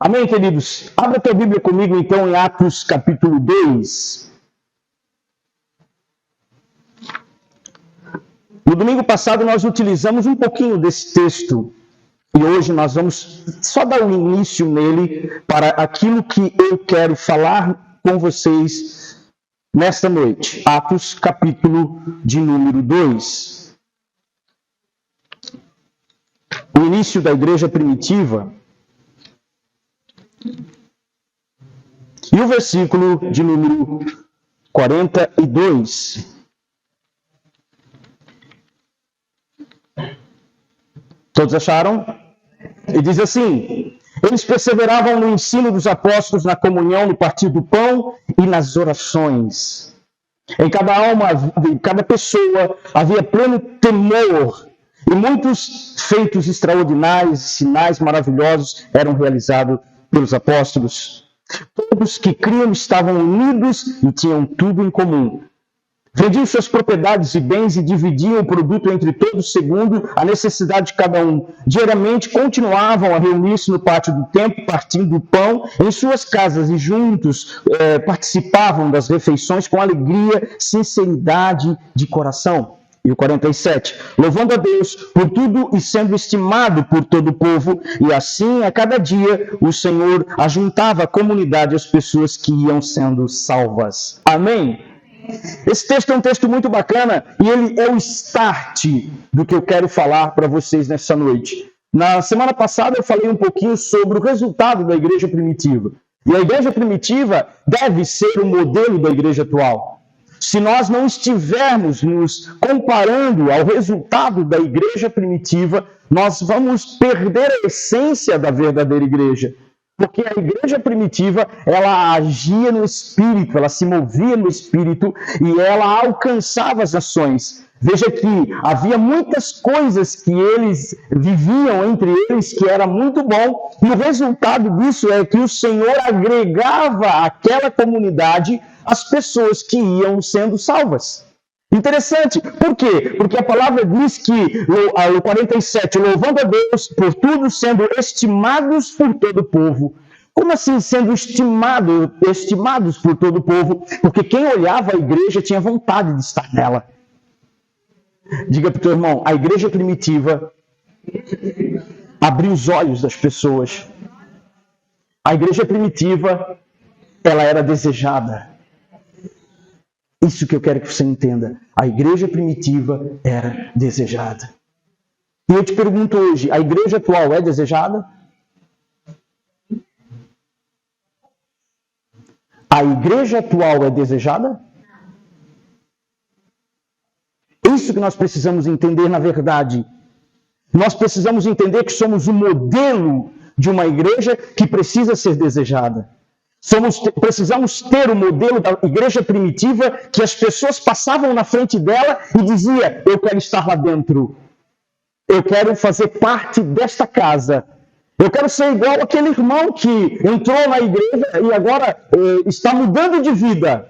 Amém, queridos? Abra a tua Bíblia comigo, então, em Atos, capítulo 2. No domingo passado, nós utilizamos um pouquinho desse texto. E hoje nós vamos só dar um início nele para aquilo que eu quero falar com vocês nesta noite. Atos, capítulo de número 2. O início da igreja primitiva. E o versículo de número 42. Todos acharam? E diz assim: eles perseveravam no ensino dos apóstolos, na comunhão, no partir do pão e nas orações. Em cada alma, em cada pessoa, havia pleno temor, e muitos feitos extraordinários e sinais maravilhosos eram realizados pelos apóstolos. Todos que criam estavam unidos e tinham tudo em comum. Vendiam suas propriedades e bens e dividiam o produto entre todos segundo a necessidade de cada um. Diariamente continuavam a reunir-se no pátio do templo, partindo o pão em suas casas e juntos participavam das refeições com alegria, sinceridade de coração. E o 47, louvando a Deus por tudo e sendo estimado por todo o povo, e assim a cada dia o Senhor ajuntava a comunidade as pessoas que iam sendo salvas. Amém? Esse texto é um texto muito bacana e ele é o start do que eu quero falar para vocês nessa noite. Na semana passada eu falei um pouquinho sobre o resultado da igreja primitiva. E a igreja primitiva deve ser o modelo da igreja atual. Se nós não estivermos nos comparando ao resultado da igreja primitiva, nós vamos perder a essência da verdadeira igreja. Porque a igreja primitiva, ela agia no Espírito, ela se movia no Espírito e ela alcançava as nações. Veja que havia muitas coisas que eles viviam entre eles que era muito bom, e o resultado disso é que o Senhor agregava àquela comunidade as pessoas que iam sendo salvas. Interessante, por quê? Porque a palavra diz que, o 47, louvando a Deus por tudo, sendo estimados por todo o povo. Como assim sendo estimados por todo o povo? Porque quem olhava a igreja tinha vontade de estar nela. Diga para o teu irmão, a igreja primitiva abriu os olhos das pessoas. A igreja primitiva, ela era desejada. Isso que eu quero que você entenda. A igreja primitiva era desejada. E eu te pergunto hoje, a igreja atual é desejada? A igreja atual é desejada? Isso que nós precisamos entender, na verdade. Nós precisamos entender que somos o modelo de uma igreja que precisa ser desejada. Precisamos ter o modelo da igreja primitiva que as pessoas passavam na frente dela e diziam, eu quero estar lá dentro. Eu quero fazer parte desta casa. Eu quero ser igual aquele irmão que entrou na igreja e agora está mudando de vida.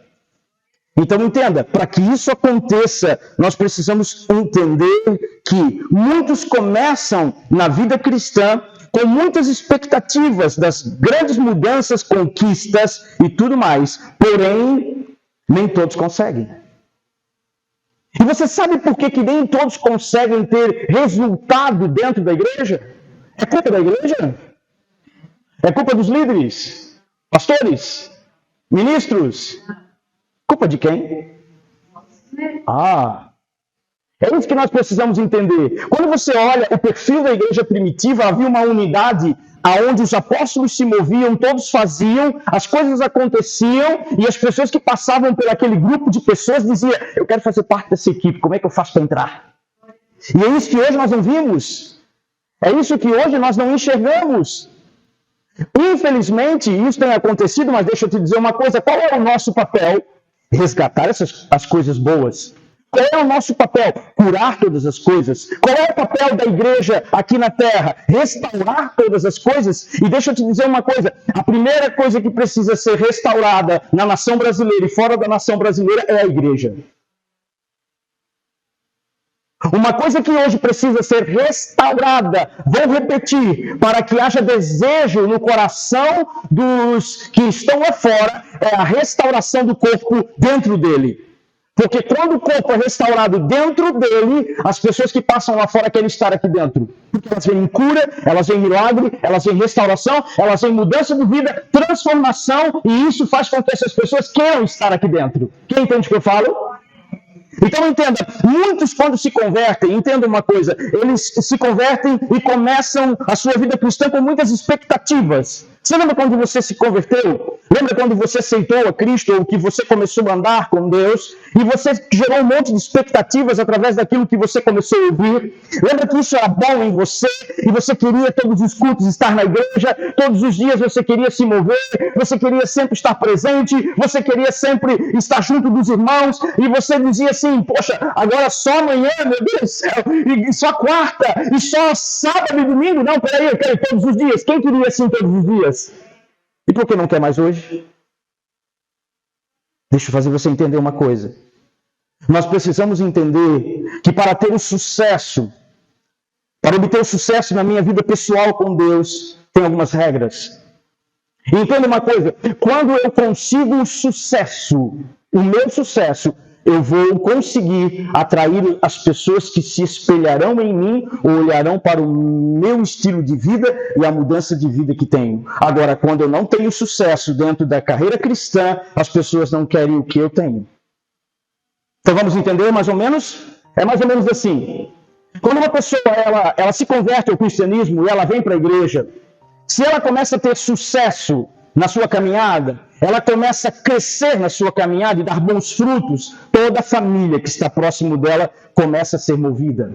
Então entenda, para que isso aconteça, nós precisamos entender que muitos começam na vida cristã com muitas expectativas das grandes mudanças, conquistas e tudo mais. Porém, nem todos conseguem. E você sabe por que nem todos conseguem ter resultado dentro da igreja? É culpa da igreja? É culpa dos líderes? Pastores? Ministros? Culpa de quem? É isso que nós precisamos entender. Quando você olha o perfil da igreja primitiva, havia uma unidade onde os apóstolos se moviam, todos faziam, as coisas aconteciam e as pessoas que passavam por aquele grupo de pessoas diziam, eu quero fazer parte dessa equipe, como é que eu faço para entrar? E é isso que hoje nós não vimos. É isso que hoje nós não enxergamos. Infelizmente, isso tem acontecido, mas deixa eu te dizer uma coisa, qual é o nosso papel? Resgatar as coisas boas. Qual é o nosso papel? Curar todas as coisas. Qual é o papel da igreja aqui na terra? Restaurar todas as coisas. E deixa eu te dizer uma coisa, a primeira coisa que precisa ser restaurada na nação brasileira e fora da nação brasileira é a igreja. Uma coisa que hoje precisa ser restaurada, vou repetir, para que haja desejo no coração dos que estão lá fora, é a restauração do corpo dentro dele. Porque quando o corpo é restaurado dentro dele, as pessoas que passam lá fora querem estar aqui dentro. Porque elas veem cura, elas veem milagre, elas veem restauração, elas veem mudança de vida, transformação, e isso faz com que essas pessoas queiram estar aqui dentro. Quem entende o que eu falo? Então entenda, muitos quando se convertem, entenda uma coisa, eles se convertem e começam a sua vida cristã com muitas expectativas. Você lembra quando você se converteu? Lembra quando você aceitou a Cristo ou que você começou a andar com Deus e você gerou um monte de expectativas através daquilo que você começou a ouvir? Lembra que isso era bom em você e você queria todos os cultos estar na igreja, todos os dias você queria se mover, você queria sempre estar presente, você queria sempre estar junto dos irmãos e você dizia assim, poxa, agora só amanhã, meu Deus do céu, e só quarta, e só sábado e domingo? Não, peraí, eu quero todos os dias. Quem queria assim todos os dias? E por que não quer mais hoje? Deixa eu fazer você entender uma coisa. Nós precisamos entender que para ter o sucesso, para obter o sucesso na minha vida pessoal com Deus, tem algumas regras. E entenda uma coisa, quando eu consigo o sucesso, o meu sucesso, eu vou conseguir atrair as pessoas que se espelharão em mim ou olharão para o meu estilo de vida e a mudança de vida que tenho. Agora, quando eu não tenho sucesso dentro da carreira cristã, as pessoas não querem o que eu tenho. Então vamos entender mais ou menos? É mais ou menos assim. Quando uma pessoa ela se converte ao cristianismo e ela vem para a igreja, se ela começa a ter sucesso na sua caminhada, ela começa a crescer na sua caminhada e dar bons frutos, toda a família que está próximo dela começa a ser movida.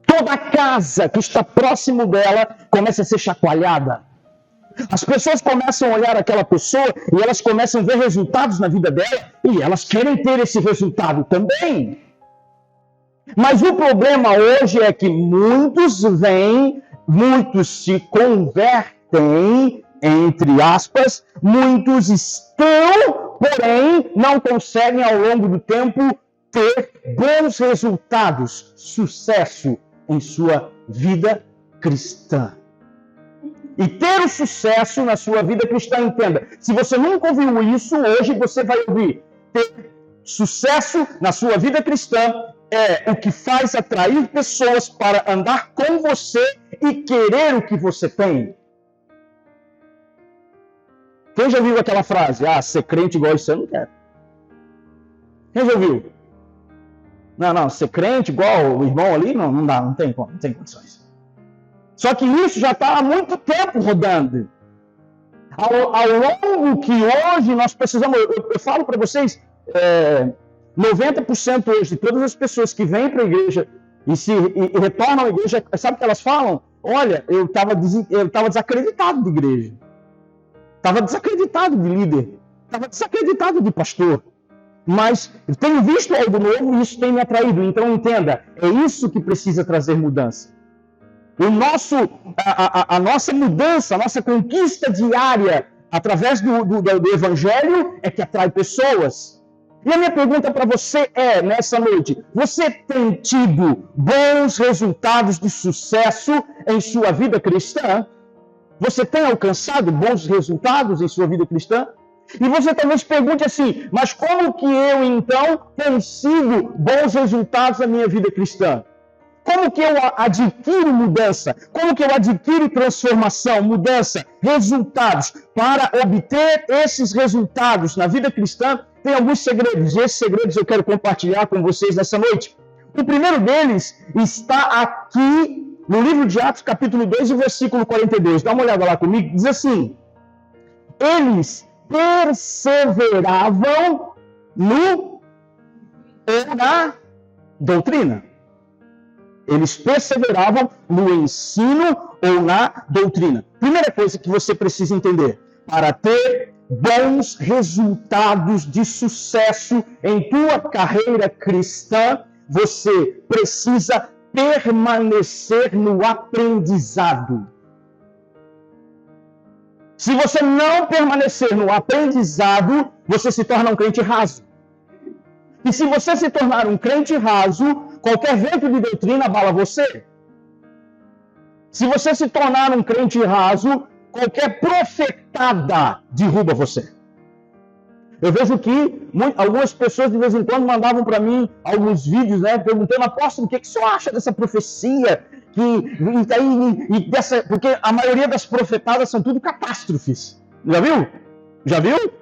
Toda a casa que está próximo dela começa a ser chacoalhada. As pessoas começam a olhar aquela pessoa e elas começam a ver resultados na vida dela e elas querem ter esse resultado também. Mas o problema hoje é que muitos se convertem, entre aspas, muitos estão, porém, não conseguem ao longo do tempo ter bons resultados, sucesso em sua vida cristã. E ter o sucesso na sua vida cristã, entenda, se você nunca ouviu isso, hoje você vai ouvir. Ter sucesso na sua vida cristã é o que faz atrair pessoas para andar com você e querer o que você tem. Quem já ouviu aquela frase? Ah, ser crente igual isso eu não quero. Quem já ouviu? Não, ser crente igual o irmão ali, não dá, não tem condições. Só que isso já está há muito tempo rodando. Ao longo que hoje nós precisamos, eu falo para vocês, 90% hoje de todas as pessoas que vêm para a igreja e retornam à igreja, sabe o que elas falam? Olha, eu estava desacreditado de igreja. Estava desacreditado de líder. Estava desacreditado de pastor. Mas eu tenho visto algo novo e isso tem me atraído. Então entenda, é isso que precisa trazer mudança. A nossa mudança, a nossa conquista diária através do Evangelho é que atrai pessoas. E a minha pergunta para você é, nessa noite, você tem tido bons resultados de sucesso em sua vida cristã? Você tem alcançado bons resultados em sua vida cristã? E você talvez pergunte assim, mas como que eu então consigo bons resultados na minha vida cristã? Como que eu adquiro mudança? Como que eu adquiro transformação, mudança, resultados? Para obter esses resultados na vida cristã, tem alguns segredos. E esses segredos eu quero compartilhar com vocês nessa noite. O primeiro deles está aqui no livro de Atos, capítulo 2, versículo 42. Dá uma olhada lá comigo. Diz assim, eles perseveravam na doutrina. Eles perseveravam no ensino ou na doutrina. Primeira coisa que você precisa entender, para ter bons resultados de sucesso em tua carreira cristã, você precisa permanecer no aprendizado. Se você não permanecer no aprendizado, você se torna um crente raso. E se você se tornar um crente raso, qualquer vento de doutrina abala você. Se você se tornar um crente raso, qualquer profetada derruba você. Eu vejo que algumas pessoas de vez em quando mandavam para mim alguns vídeos, né, perguntando, apóstolo, o que o senhor acha dessa profecia? Porque a maioria das profetadas são tudo catástrofes. Já viu? Já viu?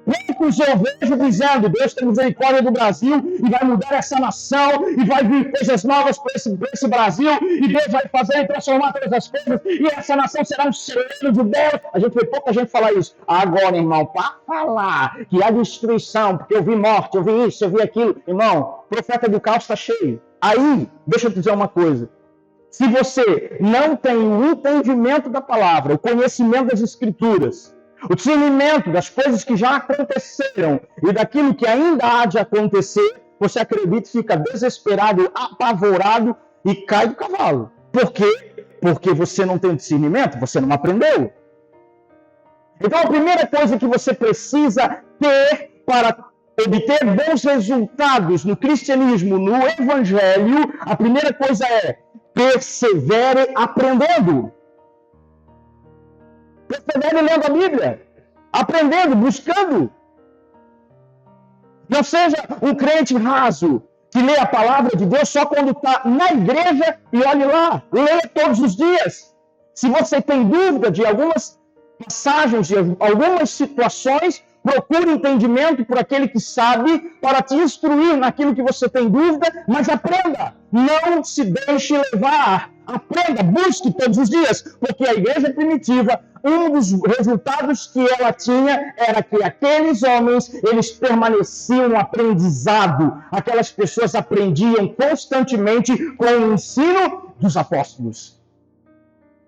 Poucos eu vejo dizendo, Deus tem misericórdia do Brasil e vai mudar essa nação e vai vir coisas novas para esse Brasil e Deus vai fazer e transformar todas as coisas e essa nação será um celeiro de Deus. A gente vê pouca gente falar isso. Agora, irmão, para falar que há destruição, porque eu vi morte, eu vi isso, eu vi aquilo. Irmão, o profeta do caos está cheio. Aí, deixa eu te dizer uma coisa. Se você não tem o entendimento da palavra, o conhecimento das escrituras, o discernimento das coisas que já aconteceram e daquilo que ainda há de acontecer, você acredita e fica desesperado, apavorado e cai do cavalo. Por quê? Porque você não tem discernimento, você não aprendeu. Então a primeira coisa que você precisa ter para obter bons resultados no cristianismo, no evangelho, a primeira coisa é persevere aprendendo. Persevere lendo a Bíblia, aprendendo, buscando. Não seja um crente raso que lê a palavra de Deus só quando está na igreja e olhe lá, leia todos os dias. Se você tem dúvida de algumas passagens, de algumas situações, procure entendimento por aquele que sabe para te instruir naquilo que você tem dúvida, mas aprenda. Não se deixe levar. Aprenda, busque todos os dias, porque a igreja primitiva, um dos resultados que ela tinha era que aqueles homens, eles permaneciam no aprendizado. Aquelas pessoas aprendiam constantemente com o ensino dos apóstolos.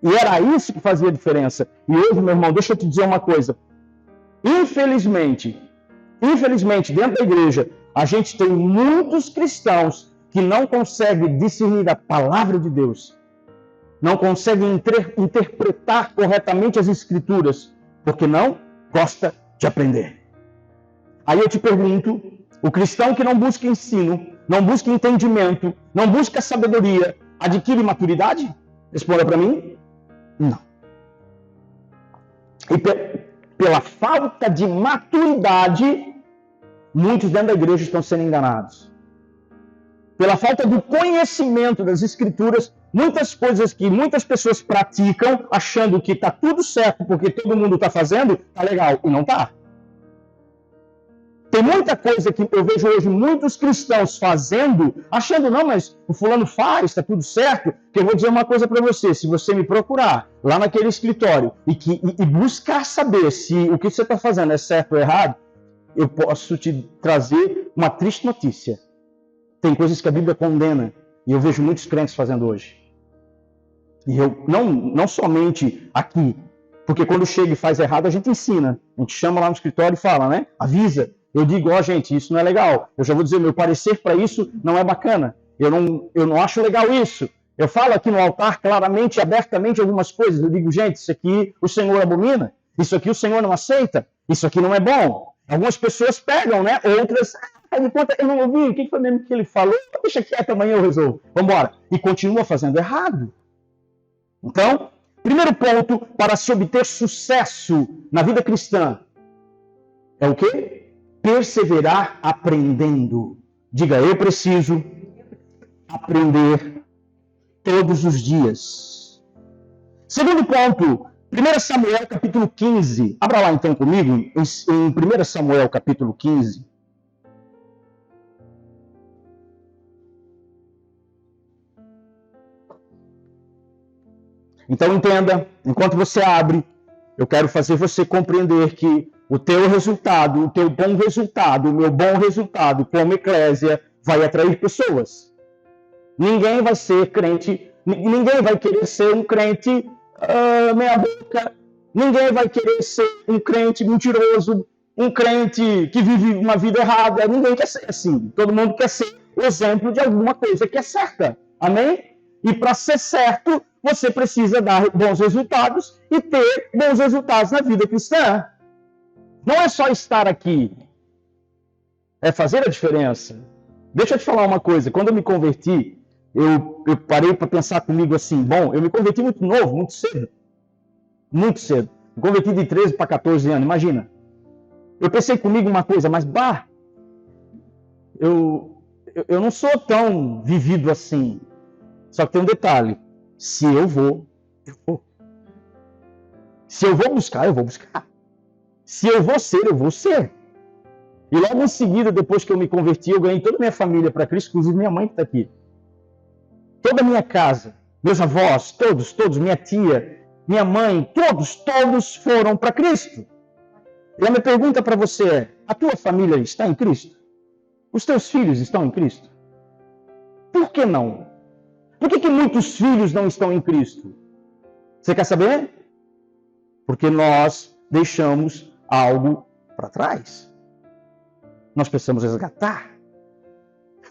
E era isso que fazia diferença. E hoje, meu irmão, deixa eu te dizer uma coisa. Infelizmente, dentro da igreja, a gente tem muitos cristãos que não conseguem discernir a palavra de Deus, não conseguem interpretar corretamente as escrituras, porque não gosta de aprender. Aí eu te pergunto, o cristão que não busca ensino, não busca entendimento, não busca sabedoria, adquire maturidade? Responda para mim. Não. E pela falta de maturidade, muitos dentro da igreja estão sendo enganados. Pela falta do conhecimento das escrituras, muitas coisas que muitas pessoas praticam, achando que está tudo certo, porque todo mundo está fazendo, está legal, e não está. Tem muita coisa que eu vejo hoje muitos cristãos fazendo, achando, não, mas o fulano faz, está tudo certo, que eu vou dizer uma coisa para você, se você me procurar lá naquele escritório e buscar saber se o que você está fazendo é certo ou errado, eu posso te trazer uma triste notícia. Tem coisas que a Bíblia condena, e eu vejo muitos crentes fazendo hoje. E eu, não somente aqui, porque quando chega e faz errado, a gente ensina. A gente chama lá no escritório e fala, né? Avisa. Eu digo, gente, isso não é legal. Eu já vou dizer, meu parecer para isso não é bacana. Eu não acho legal isso. Eu falo aqui no altar claramente, abertamente algumas coisas. Eu digo, gente, isso aqui o Senhor abomina. Isso aqui o Senhor não aceita. Isso aqui não é bom. Algumas pessoas pegam, né? Outras, eu não ouvi, o que foi mesmo que ele falou? Deixa quieto, amanhã eu resolvo. Vamos embora. E continua fazendo errado. Então, primeiro ponto para se obter sucesso na vida cristã é o quê? Perseverar aprendendo. Diga, eu preciso aprender todos os dias. Segundo ponto, 1 Samuel capítulo 15. Abra lá então comigo, em 1 Samuel capítulo 15. Então entenda, enquanto você abre, eu quero fazer você compreender que o teu resultado, o teu bom resultado, o meu bom resultado como eclésia vai atrair pessoas. Ninguém vai ser crente, ninguém vai querer ser um crente meia boca, ninguém vai querer ser um crente mentiroso, um crente que vive uma vida errada, ninguém quer ser assim. Todo mundo quer ser o exemplo de alguma coisa que é certa. Amém? E para ser certo, você precisa dar bons resultados e ter bons resultados na vida cristã. Não é só estar aqui, é fazer a diferença. Deixa eu te falar uma coisa. Quando eu me converti, eu parei para pensar comigo assim, bom, eu me converti muito novo, muito cedo. Muito cedo. Me converti de 13 para 14 anos, imagina. Eu pensei comigo uma coisa, mas eu não sou tão vivido assim. Só que tem um detalhe. Se eu vou, eu vou. Se eu vou buscar, eu vou buscar. Se eu vou ser, eu vou ser. E logo em seguida, depois que eu me converti, eu ganhei toda a minha família para Cristo, inclusive minha mãe que está aqui. Toda a minha casa, meus avós, todos, minha tia, minha mãe, todos foram para Cristo. E a minha pergunta para você é, a tua família está em Cristo? Os teus filhos estão em Cristo? Por que não? Por que muitos filhos não estão em Cristo? Você quer saber? Porque nós deixamos algo para trás. Nós precisamos resgatar.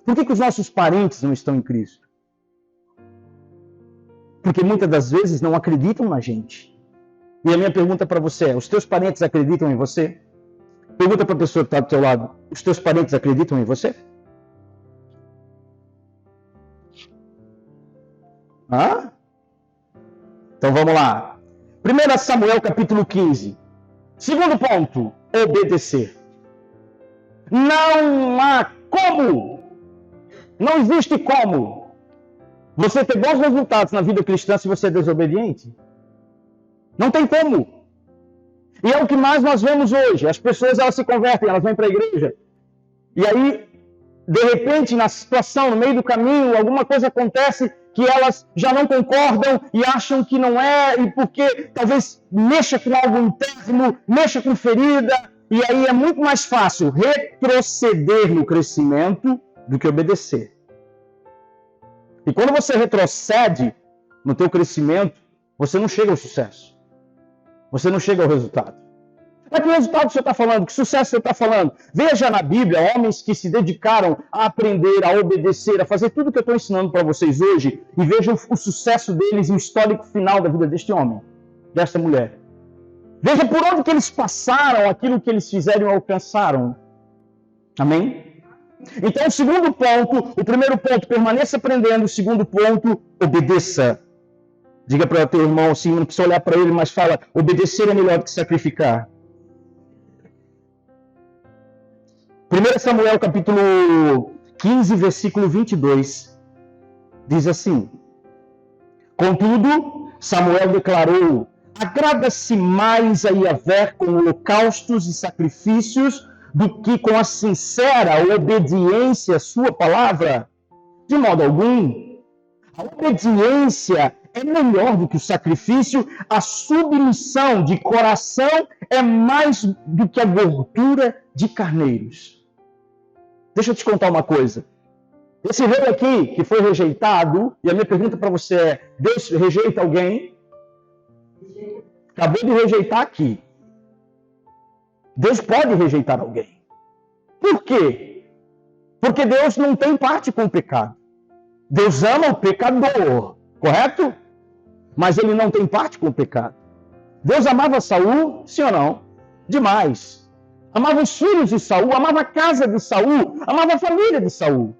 Por que os nossos parentes não estão em Cristo? Porque muitas das vezes não acreditam na gente. E a minha pergunta para você é, os teus parentes acreditam em você? Pergunta para a pessoa que está do teu lado, os teus parentes acreditam em você? Hã? Então vamos lá. 1 Samuel capítulo 15. Segundo ponto, obedecer. Não há como, não existe como você ter bons resultados na vida cristã se você é desobediente. Não tem como. E é o que mais nós vemos hoje. As pessoas, elas se convertem, elas vêm para a igreja. E aí, de repente, na situação, no meio do caminho, alguma coisa acontece que elas já não concordam e acham que não é, e porque talvez mexa com algo interno, mexa com ferida, e aí é muito mais fácil retroceder no crescimento do que obedecer. E quando você retrocede no teu crescimento, você não chega ao sucesso. Você não chega ao resultado. Mas que resultado você está falando? Que sucesso você está falando? Veja na Bíblia homens que se dedicaram a aprender, a obedecer, a fazer tudo que eu estou ensinando para vocês hoje e vejam o sucesso deles e o histórico final da vida deste homem, desta mulher. Veja por onde que eles passaram, aquilo que eles fizeram e alcançaram. Amém? Então, o segundo ponto, o primeiro ponto, permaneça aprendendo. O segundo ponto, obedeça. Diga para o teu irmão assim, não precisa olhar para ele, mas fala, obedecer é melhor do que sacrificar. 1 Samuel capítulo 15, versículo 22, diz assim, contudo, Samuel declarou, agrada-se mais a Yahvé com holocaustos e sacrifícios do que com a sincera obediência à sua palavra? De modo algum. A obediência é melhor do que o sacrifício, a submissão de coração é mais do que a gordura de carneiros. Deixa eu te contar uma coisa. Esse rei aqui, que foi rejeitado, e a minha pergunta para você é, Deus rejeita alguém? Acabou de rejeitar aqui. Deus pode rejeitar alguém. Por quê? Porque Deus não tem parte com o pecado. Deus ama o pecador, correto? Mas ele não tem parte com o pecado. Deus amava Saul, sim ou não? Demais. Amava os filhos de Saul, amava a casa de Saul, amava a família de Saul.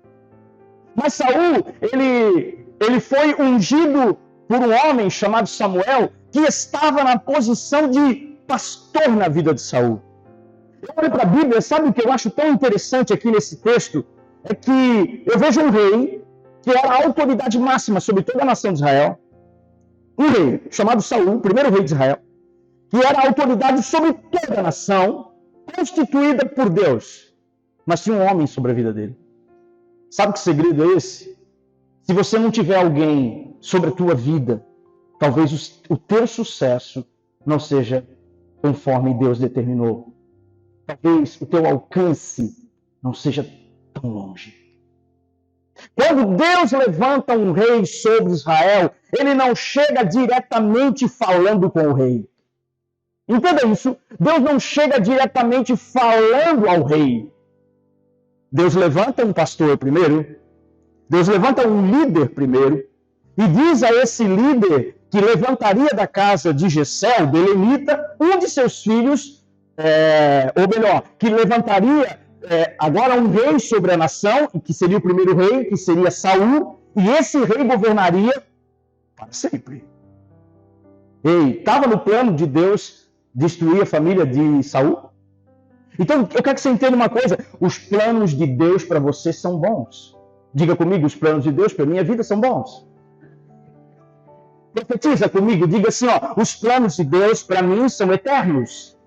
Mas Saul, ele foi ungido por um homem chamado Samuel, que estava na posição de pastor na vida de Saul. Eu olho para a Bíblia, sabe o que eu acho tão interessante aqui nesse texto? É que eu vejo um rei que era a autoridade máxima sobre toda a nação de Israel. Um rei chamado Saul, o primeiro rei de Israel, que era a autoridade sobre toda a nação, constituída por Deus. Mas tinha um homem sobre a vida dele. Sabe que segredo é esse? Se você não tiver alguém sobre a tua vida, talvez o teu sucesso não seja conforme Deus determinou. Talvez o teu alcance não seja tão longe. Quando Deus levanta um rei sobre Israel, ele não chega diretamente falando com o rei. Entenda isso. Deus não chega diretamente falando ao rei. Deus levanta um pastor primeiro. Deus levanta um líder primeiro. E diz a esse líder que levantaria da casa de Jessé, o belemita, um de seus filhos, ou melhor, que levantaria agora um rei sobre a nação, que seria o primeiro rei, que seria Saul, e esse rei governaria para sempre. Ei, estava no plano de Deus destruir a família de Saul? Então, eu quero que você entenda uma coisa: os planos de Deus para você são bons. Diga comigo, os planos de Deus para minha vida são bons. Profetiza comigo, diga assim, ó, os planos de Deus para mim são eternos.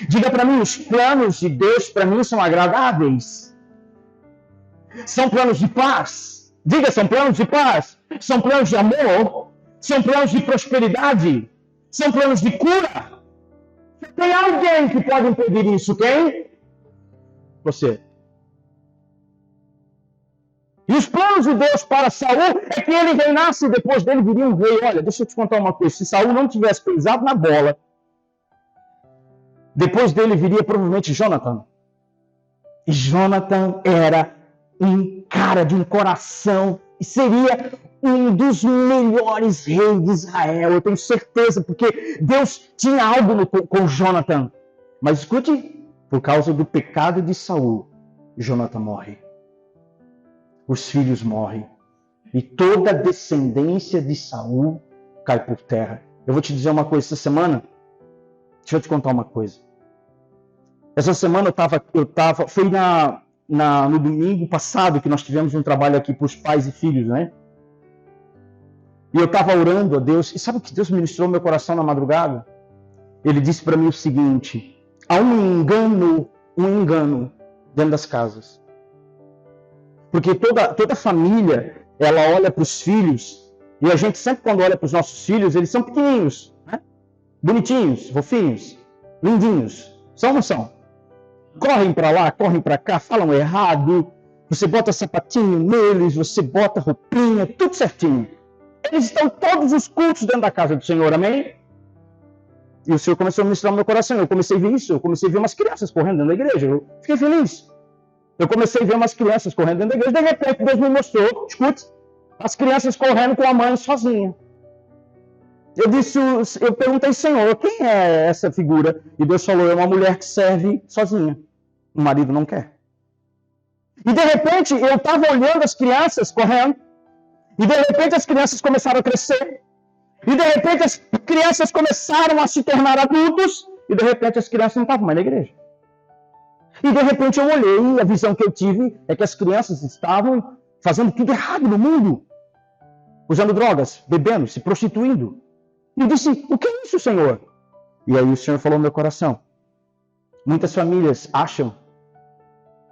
Diga para mim, os planos de Deus para mim são agradáveis. São planos de paz. Diga, são planos de paz. São planos de amor. São planos de prosperidade. São planos de cura. Tem alguém que pode impedir isso? Quem? Você. E os planos de Deus para Saul é que ele reinasse e depois dele viria um rei. Olha, deixa eu te contar uma coisa. Se Saul não tivesse pisado na bola, depois dele viria provavelmente Jonathan. E Jonathan era um cara de um coração e seria um dos melhores reis de Israel. Eu tenho certeza, porque Deus tinha algo com Jonathan. Mas escute, por causa do pecado de Saul, Jonathan morre. Os filhos morrem. E toda a descendência de Saul cai por terra. Eu vou te dizer uma coisa, essa semana, deixa eu te contar uma coisa. Essa semana foi no domingo passado que nós tivemos um trabalho aqui para os pais e filhos, né? E eu estava orando a Deus, e sabe o que Deus ministrou no meu coração na madrugada? Ele disse para mim o seguinte: há um engano dentro das casas. Porque toda família, ela olha para os filhos, e a gente sempre quando olha para os nossos filhos, eles são pequenininhos, né? Bonitinhos, fofinhos, lindinhos. São ou não são? Correm para lá, correm para cá, falam errado, você bota sapatinho neles, você bota roupinha, tudo certinho. Eles estão todos os cultos dentro da casa do Senhor, amém? E o Senhor começou a ministrar no meu coração. Eu comecei a ver isso, eu comecei a ver umas crianças correndo dentro da igreja. Eu fiquei feliz. Eu comecei a ver umas crianças correndo dentro da igreja. De repente, Deus me mostrou, escute, as crianças correndo com a mãe sozinha. Eu perguntei, Senhor, quem é essa figura? E Deus falou, é uma mulher que serve sozinha. O marido não quer. E de repente, eu estava olhando as crianças correndo. E de repente as crianças começaram a crescer. E de repente as crianças começaram a se tornar adultos. E de repente as crianças não estavam mais na igreja. E de repente eu olhei e a visão que eu tive é que as crianças estavam fazendo tudo errado no mundo. Usando drogas, bebendo, se prostituindo. E eu disse, o que é isso, Senhor? E aí o Senhor falou no meu coração. Muitas famílias acham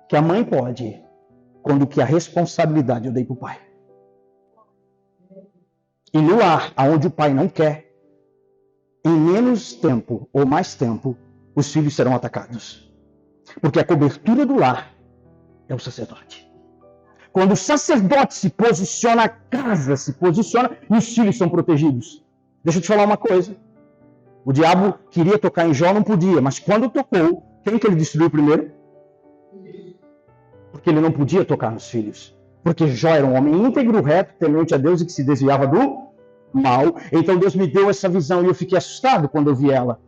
que a mãe pode, quando que a responsabilidade eu dei para o pai. E no lar, onde o pai não quer, em menos tempo ou mais tempo, os filhos serão atacados. Porque a cobertura do lar é o sacerdote. Quando o sacerdote se posiciona, a casa se posiciona e os filhos são protegidos. Deixa eu te falar uma coisa. O diabo queria tocar em Jó, não podia, mas quando tocou, quem que ele destruiu primeiro? Porque ele não podia tocar nos filhos. Porque Jó era um homem íntegro, reto, temente a Deus e que se desviava do mal. Então Deus me deu essa visão e eu fiquei assustado quando eu vi ela.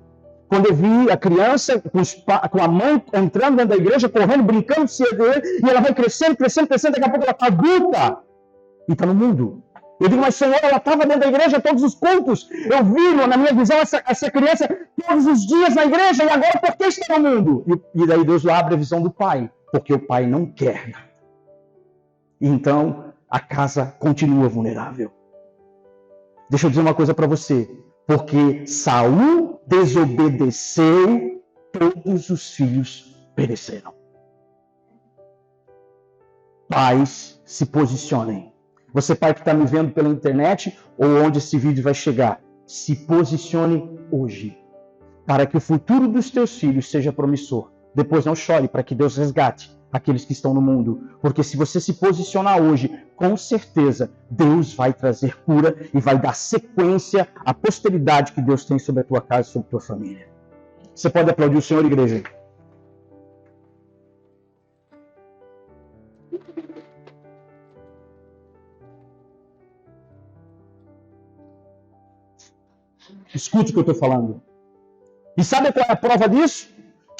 Quando eu vi a criança com a mãe entrando dentro da igreja, correndo, brincando, se erguer, e ela vai crescendo, crescendo, crescendo, daqui a pouco ela está adulta e está no mundo. Eu digo, mas Senhor, ela estava dentro da igreja todos os cultos. Eu vi, na minha visão, essa criança todos os dias na igreja, e agora por que está no mundo? E daí Deus abre a visão do pai, porque o pai não quer nada. Então, a casa continua vulnerável. Deixa eu dizer uma coisa para você. Porque Saul desobedeceu, todos os filhos pereceram. Pais, se posicionem. Você, pai que está me vendo pela internet, ou onde esse vídeo vai chegar, se posicione hoje, para que o futuro dos teus filhos seja promissor. Depois não chore, para que Deus resgate aqueles que estão no mundo. Porque se você se posicionar hoje, com certeza, Deus vai trazer cura e vai dar sequência à posteridade que Deus tem sobre a tua casa e sobre a tua família. Você pode aplaudir o Senhor, igreja? Escute o que eu estou falando. E sabe qual é a prova disso?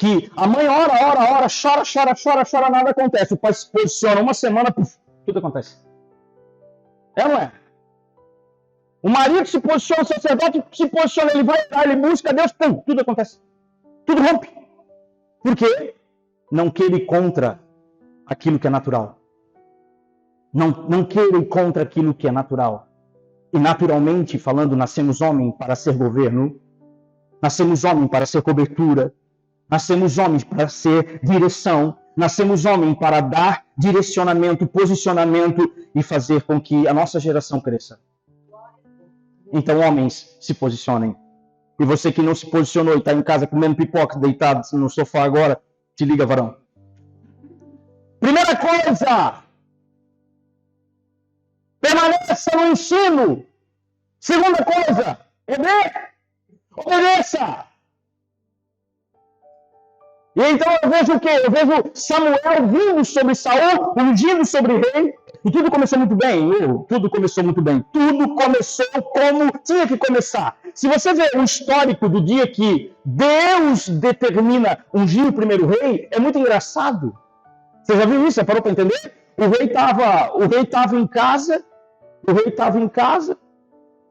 que a mãe ora, chora, nada acontece. O pai se posiciona uma semana, puf, tudo acontece. É ou não é? O marido se posiciona, o sacerdote se posiciona, ele vai orar, ele busca Deus, pum, tudo acontece. Tudo rompe. Por quê? Não queira ir contra aquilo que é natural. Não queira ir contra aquilo que é natural. E naturalmente, falando, nascemos homem para ser governo, nascemos homem para ser cobertura, nascemos homens para ser direção, nascemos homem para dar direcionamento, posicionamento e fazer com que a nossa geração cresça. Então, homens, se posicionem. E você que não se posicionou e está em casa comendo pipoca, deitado no sofá agora, te liga, varão. Primeira coisa, permaneça no ensino. Segunda coisa, obedeça. E então eu vejo o quê? Eu vejo Samuel vindo sobre Saul, ungindo sobre o rei, e tudo começou muito bem. Tudo começou muito bem. Tudo começou como tinha que começar. Se você ver o histórico do dia que Deus determina ungir o primeiro rei, é muito engraçado. Você já viu isso? Você parou para entender? O rei estava em casa,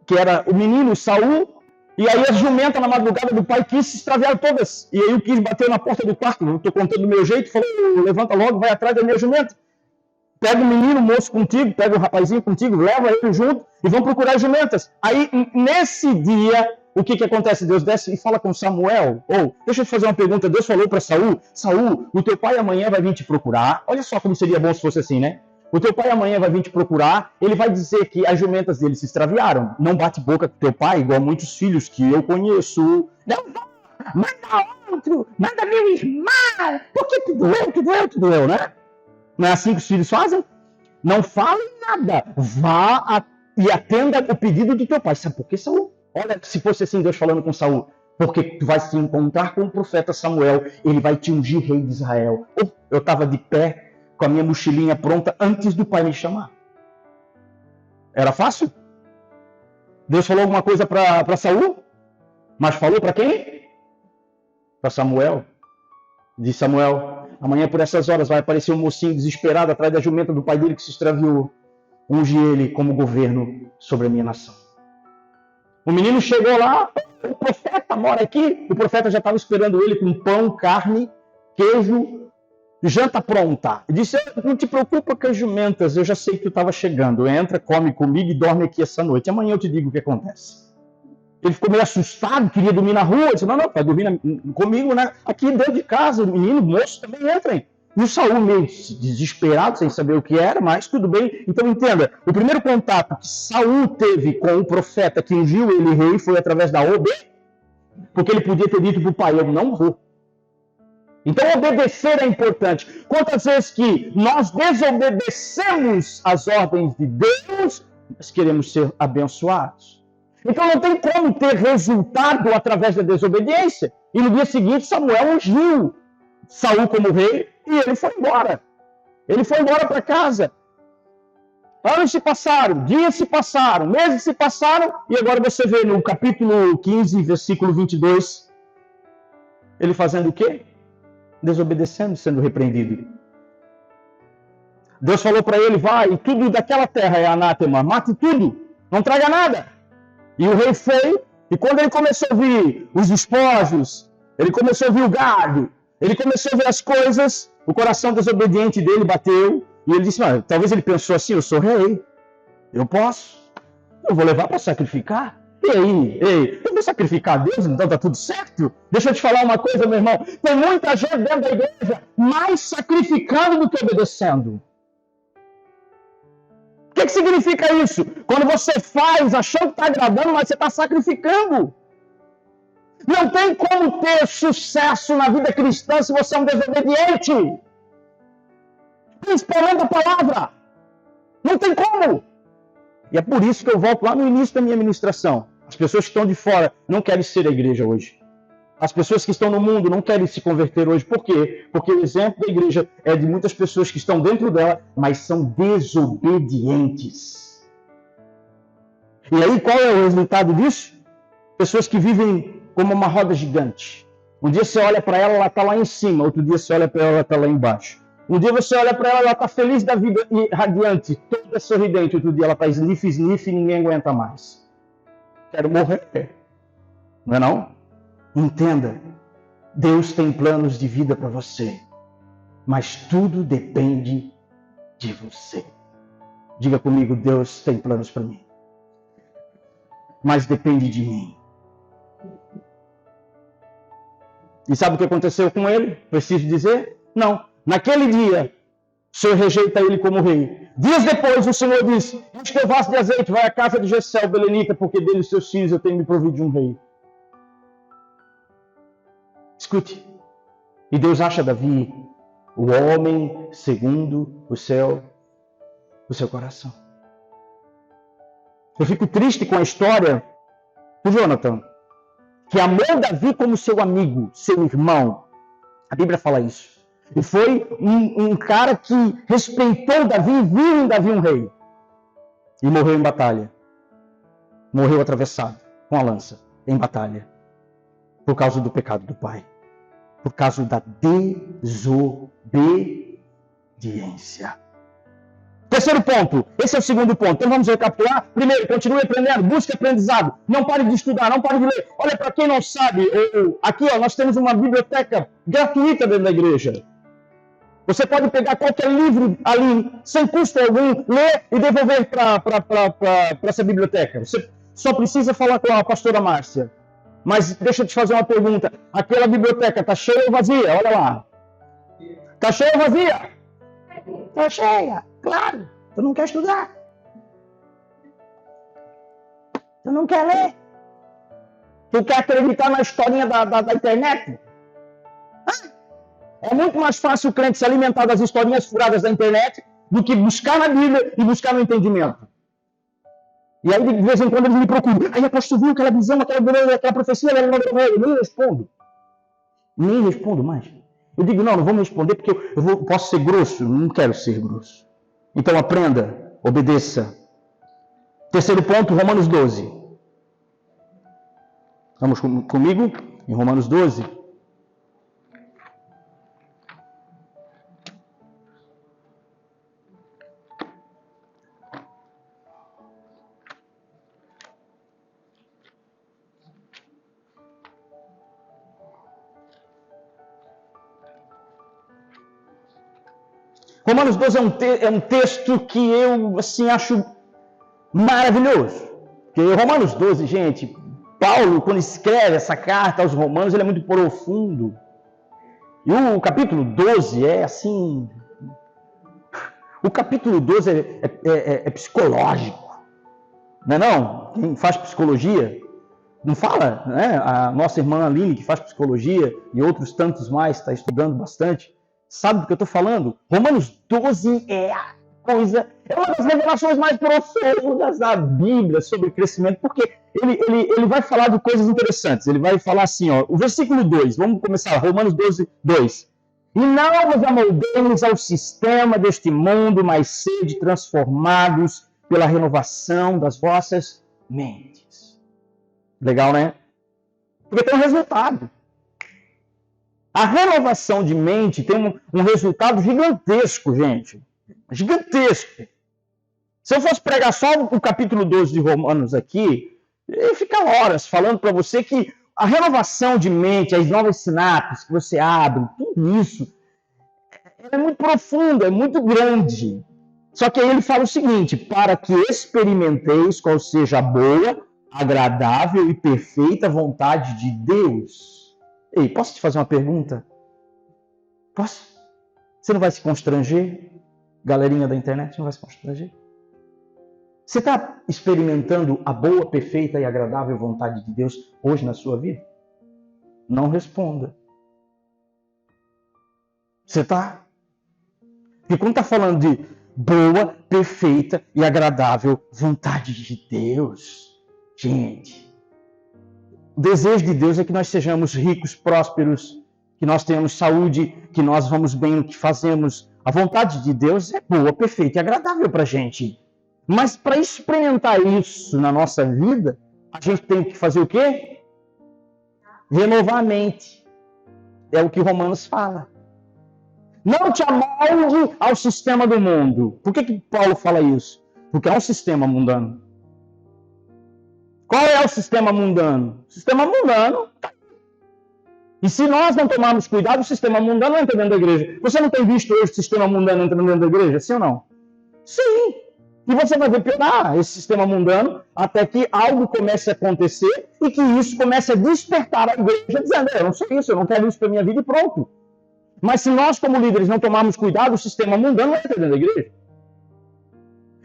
que era o menino Saul, e aí a jumenta na madrugada do pai quis se extraviar todas. E aí o quis bater na porta do quarto, eu estou contando do meu jeito, falou, levanta logo, vai atrás da minha jumenta. Pega o menino, o moço contigo, pega o rapazinho contigo, leva ele junto e vão procurar as jumentas. Aí, nesse dia, o que acontece? Deus desce e fala com Samuel. Deixa eu te fazer uma pergunta. Deus falou para Saul, Saul, o teu pai amanhã vai vir te procurar. Olha só como seria bom se fosse assim, né? O teu pai amanhã vai vir te procurar, ele vai dizer que as jumentas dele se extraviaram. Não bate boca com teu pai, igual muitos filhos que eu conheço. Não, manda outro, manda meu irmão, porque tu doeu, né? Não é assim que os filhos fazem? Não falem nada. Vá e atenda o pedido do teu pai. Sabe por quê, Saul? Olha, se fosse assim Deus falando com Saul, porque tu vai se encontrar com o profeta Samuel, ele vai te ungir rei de Israel. Eu estava de pé, com a minha mochilinha pronta, antes do pai me chamar. Era fácil? Deus falou alguma coisa para Saul? Mas falou para quem? Para Samuel. Diz Samuel, amanhã por essas horas vai aparecer um mocinho desesperado atrás da jumenta do pai dele que se extraviou. Unge ele como governo sobre a minha nação. O menino chegou lá, o profeta mora aqui. O profeta já estava esperando ele com pão, carne, queijo, janta pronta. Ele disse, não te preocupa com as jumentas, eu já sei que tu estava chegando. Entra, come comigo e dorme aqui essa noite. Amanhã eu te digo o que acontece. Ele ficou meio assustado, queria dormir na rua. Ele disse, não, vai dormir comigo, né? Aqui dentro de casa, o menino, o moço também entrem. E o Saul meio desesperado, sem saber o que era, mas tudo bem. Então entenda, o primeiro contato que Saul teve com o profeta que ungiu ele rei foi através da obediência. Porque ele podia ter dito para o pai, eu não vou. Então obedecer é importante. Quantas vezes que nós desobedecemos as ordens de Deus, nós queremos ser abençoados. Então não tem como ter resultado através da desobediência. E no dia seguinte Samuel ungiu Saul como rei e ele foi embora. Ele foi embora para casa. Anos se passaram, dias se passaram, meses se passaram, e agora você vê no capítulo 15, versículo 22, ele fazendo o quê? Desobedecendo, sendo repreendido. Deus falou para ele, vai, tudo daquela terra é anátema, mate tudo, não traga nada. E o rei foi, e quando ele começou a ouvir os despojos, ele começou a ouvir o gado, ele começou a ver as coisas, o coração desobediente dele bateu, e ele disse, talvez ele pensou assim, eu sou rei, eu posso, eu vou levar para sacrificar. E aí, eu vou sacrificar a Deus, então tá tudo certo? Deixa eu te falar uma coisa, meu irmão, tem muita gente dentro da igreja mais sacrificando do que obedecendo. O que significa isso? Quando você faz achando que está agradando, mas você está sacrificando. Não tem como ter sucesso na vida cristã se você é um desobediente. Principalmente a palavra. Não tem como. E é por isso que eu volto lá no início da minha ministração. As pessoas que estão de fora não querem ser a igreja hoje. As pessoas que estão no mundo não querem se converter hoje. Por quê? Porque o exemplo da igreja é de muitas pessoas que estão dentro dela, mas são desobedientes. E aí, qual é o resultado disso? Pessoas que vivem como uma roda gigante. Um dia você olha para ela está lá em cima. Outro dia você olha para ela está lá embaixo. Um dia você olha para ela está feliz da vida e radiante, toda sorridente. Outro dia ela está sniff e ninguém aguenta mais. Quero morrer. Não é não? Entenda. Deus tem planos de vida para você. Mas tudo depende de você. Diga comigo, Deus tem planos para mim. Mas depende de mim. E sabe o que aconteceu com ele? Preciso dizer? Não. Naquele dia, o Senhor rejeita ele como rei. Dias depois, o Senhor diz: enche teu vaso de azeite, vai à casa de Jessé, belenita, porque dele e seus filhos eu tenho me provido de um rei. Escute. E Deus acha Davi o homem segundo o seu coração. Eu fico triste com a história do Jonathan, que amou Davi como seu amigo, seu irmão. A Bíblia fala isso. E foi um cara que respeitou Davi e viu em Davi um rei. E morreu em batalha. Morreu atravessado com a lança em batalha. Por causa do pecado do pai. Por causa da desobediência. Terceiro ponto, esse é o segundo ponto. Então vamos recapitular. Primeiro, continue aprendendo, busque aprendizado. Não pare de estudar, não pare de ler. Olha, para quem não sabe, aqui nós temos uma biblioteca gratuita dentro da igreja. Você pode pegar qualquer livro ali, sem custo algum, ler e devolver para essa biblioteca. Você só precisa falar com a pastora Márcia. Mas deixa eu te fazer uma pergunta. Aquela biblioteca está cheia ou vazia? Olha lá. Está cheia ou vazia? Está cheia. Claro, tu não quer estudar. Tu não quer ler. Tu quer acreditar na historinha da internet? É muito mais fácil o crente se alimentar das historinhas furadas da internet do que buscar na Bíblia e buscar no entendimento. E aí, de vez em quando, eles me procuram. Aí, apóstolo, viu aquela visão, aquela profecia? Eu nem respondo. Nem respondo mais. Eu digo, não vou me responder porque posso ser grosso. Não quero ser grosso. Então aprenda, obedeça. Terceiro ponto, Romanos 12. Vamos comigo em Romanos 12. Romanos 12 é um texto que eu acho maravilhoso. Porque Romanos 12, gente, Paulo, quando escreve essa carta aos Romanos, ele é muito profundo. E o capítulo 12 é assim... O capítulo 12 é psicológico. Não é não? Quem faz psicologia não fala, né? A nossa irmã Aline, que faz psicologia, e outros tantos mais, está estudando bastante, sabe do que eu estou falando? Romanos 12 é uma das revelações mais profundas da Bíblia sobre crescimento, porque ele vai falar de coisas interessantes. Ele vai falar assim, o versículo 2, vamos começar, Romanos 12, 2. E não vos amoldeis ao sistema deste mundo, mas sede transformados pela renovação das vossas mentes. Legal, né? Porque tem um resultado. A renovação de mente tem um resultado gigantesco, gente. Gigantesco. Se eu fosse pregar só o capítulo 12 de Romanos aqui, eu ia ficar horas falando para você que a renovação de mente, as novas sinapses que você abre, tudo isso, é muito profundo, é muito grande. Só que aí ele fala o seguinte, para que experimenteis qual seja a boa, agradável e perfeita vontade de Deus. Ei, posso te fazer uma pergunta? Posso? Você não vai se constranger? Galerinha da internet, não vai se constranger? Você está experimentando a boa, perfeita e agradável vontade de Deus hoje na sua vida? Não responda. Você está? Porque quando está falando de boa, perfeita e agradável vontade de Deus, gente, o desejo de Deus é que nós sejamos ricos, prósperos, que nós tenhamos saúde, que nós vamos bem no que fazemos. A vontade de Deus é boa, perfeita e agradável para a gente. Mas para experimentar isso na nossa vida, a gente tem que fazer o quê? Renovar a mente. É o que Romanos fala. Não te amolde ao sistema do mundo. Por que Paulo fala isso? Porque é um sistema mundano. Qual é o sistema mundano? O sistema mundano. E se nós não tomarmos cuidado, o sistema mundano entra dentro da igreja. Você não tem visto hoje o sistema mundano entrando dentro da igreja? Sim ou não? Sim. E você vai ver piorar esse sistema mundano até que algo comece a acontecer e que isso comece a despertar a igreja dizendo, eu não sou isso, eu não quero isso para a minha vida e pronto. Mas se nós como líderes não tomarmos cuidado, o sistema mundano entra dentro da igreja.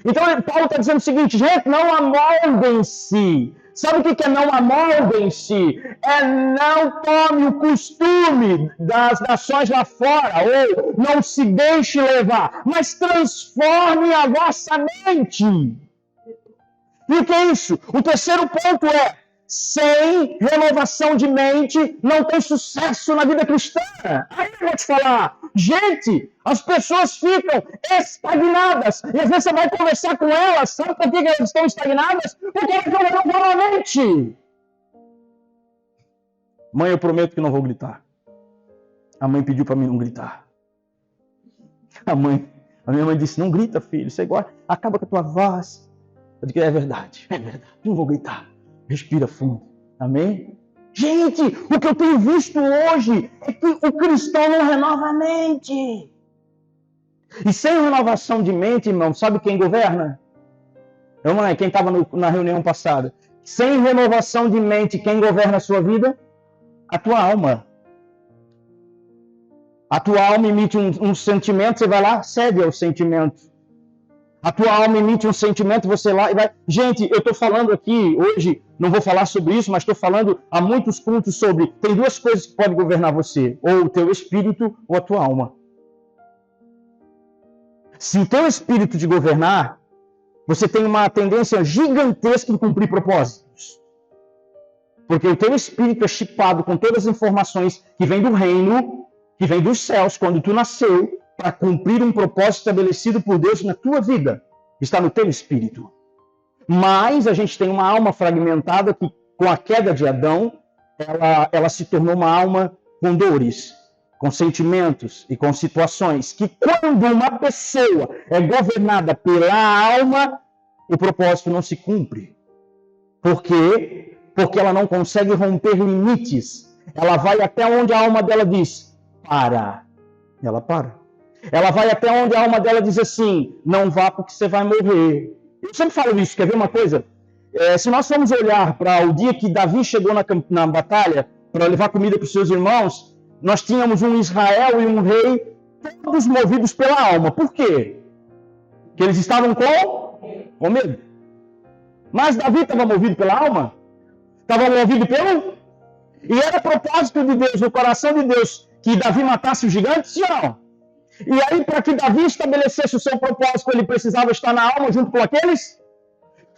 Então Paulo está dizendo o seguinte, gente, não amoldem-se. Sabe o que é não amoldem-se? É não tome o costume das nações lá fora, ou não se deixe levar, mas transforme a vossa mente. E o que é isso? O terceiro ponto é, sem renovação de mente, não tem sucesso na vida cristã. Aí eu vou te falar, gente, as pessoas ficam estagnadas. E às vezes você vai conversar com elas, sabe por que elas estão estagnadas? Porque elas não renovaram a mente. Mãe, eu prometo que não vou gritar. A mãe pediu para mim não gritar. A minha mãe disse, não grita, filho, você gosta, acaba com a tua voz. Eu digo, é verdade, não vou gritar. Respira fundo. Amém? Gente, o que eu tenho visto hoje é que o cristão não renova a mente. E sem renovação de mente, irmão, sabe quem governa? Quem estava na reunião passada. Sem renovação de mente, quem governa a sua vida? A tua alma. A tua alma emite um sentimento, você vai lá, cede ao sentimento. A tua alma emite um sentimento, você lá e vai... Gente, eu estou falando aqui hoje, não vou falar sobre isso, mas estou falando há muitos pontos sobre... Tem duas coisas que podem governar você, ou o teu espírito ou a tua alma. Se o teu espírito te governar, você tem uma tendência gigantesca de cumprir propósitos. Porque o teu espírito é chipado com todas as informações que vêm do reino, que vêm dos céus, quando tu nasceu, para cumprir um propósito estabelecido por Deus na tua vida. Está no teu espírito. Mas a gente tem uma alma fragmentada que, com a queda de Adão, ela se tornou uma alma com dores, com sentimentos e com situações que, quando uma pessoa é governada pela alma, o propósito não se cumpre. Por quê? Porque ela não consegue romper limites. Ela vai até onde a alma dela diz, para. Ela para. Ela vai até onde a alma dela diz assim, não vá porque você vai morrer. Eu sempre falo isso, quer ver uma coisa? Se nós formos olhar para o dia que Davi chegou na batalha para levar comida para os seus irmãos, nós tínhamos um Israel e um rei, todos movidos pela alma. Por quê? Porque eles estavam com medo. Mas Davi estava movido pela alma? Estava movido pelo... E era propósito de Deus, no coração de Deus, que Davi matasse o gigante, sim ou não? E aí, para que Davi estabelecesse o seu propósito, ele precisava estar na alma junto com aqueles?